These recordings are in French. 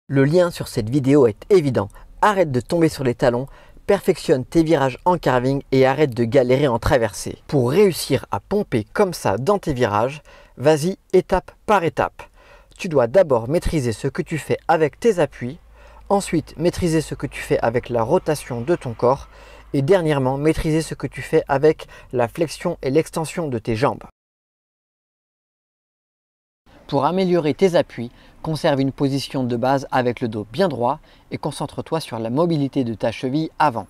Le lien sur cette vidéo est évident. Arrête de tomber sur les talons, perfectionne tes virages en carving et arrête de galérer en traversée. Pour réussir à pomper comme ça dans tes virages, vas-y étape par étape. Tu dois d'abord maîtriser ce que tu fais avec tes appuis, ensuite maîtriser ce que tu fais avec la rotation de ton corps et dernièrement maîtriser ce que tu fais avec la flexion et l'extension de tes jambes. Pour améliorer tes appuis, conserve une position de base avec le dos bien droit et concentre-toi sur la mobilité de ta cheville avant.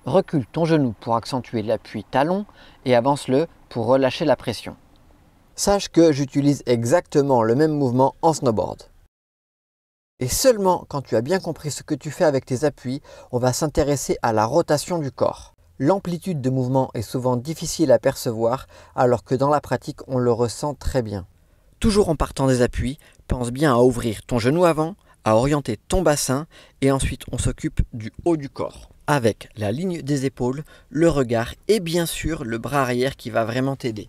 Recule ton genou pour accentuer l'appui talon et avance-le pour relâcher la pression. Sache que j'utilise exactement le même mouvement en snowboard. Et seulement quand tu as bien compris ce que tu fais avec tes appuis, on va s'intéresser à la rotation du corps. L'amplitude de mouvement est souvent difficile à percevoir alors que dans la pratique on le ressent très bien. Toujours en partant des appuis, pense bien à ouvrir ton genou avant, à orienter ton bassin et ensuite on s'occupe du haut du corps. Avec la ligne des épaules, le regard et bien sûr le bras arrière qui va vraiment t'aider.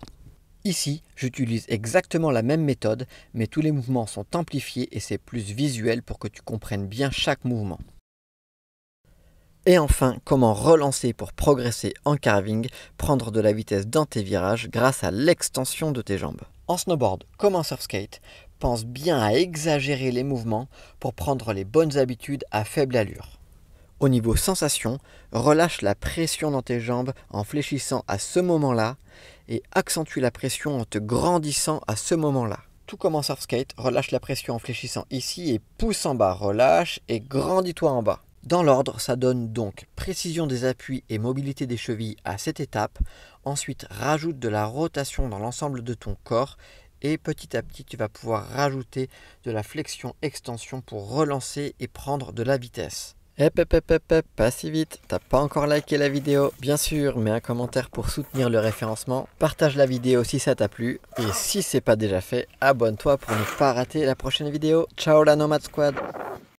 Ici, j'utilise exactement la même méthode, mais tous les mouvements sont amplifiés et c'est plus visuel pour que tu comprennes bien chaque mouvement. Et enfin, comment relancer pour progresser en carving, prendre de la vitesse dans tes virages grâce à l'extension de tes jambes. En snowboard comme en surfskate, pense bien à exagérer les mouvements pour prendre les bonnes habitudes à faible allure. Au niveau sensation, relâche la pression dans tes jambes en fléchissant à ce moment-là et accentue la pression en te grandissant à ce moment-là. Tout comme en surfskate, relâche la pression en fléchissant ici et pousse en bas, relâche et grandis-toi en bas. Dans l'ordre, ça donne donc précision des appuis et mobilité des chevilles à cette étape. Ensuite, rajoute de la rotation dans l'ensemble de ton corps et petit à petit, tu vas pouvoir rajouter de la flexion-extension pour relancer et prendre de la vitesse. Pas si vite, t'as pas encore liké la vidéo. Bien sûr, mets un commentaire pour soutenir le référencement. Partage la vidéo si ça t'a plu. Et si c'est pas déjà fait, abonne-toi pour ne pas rater la prochaine vidéo. Ciao la Nomad Squad!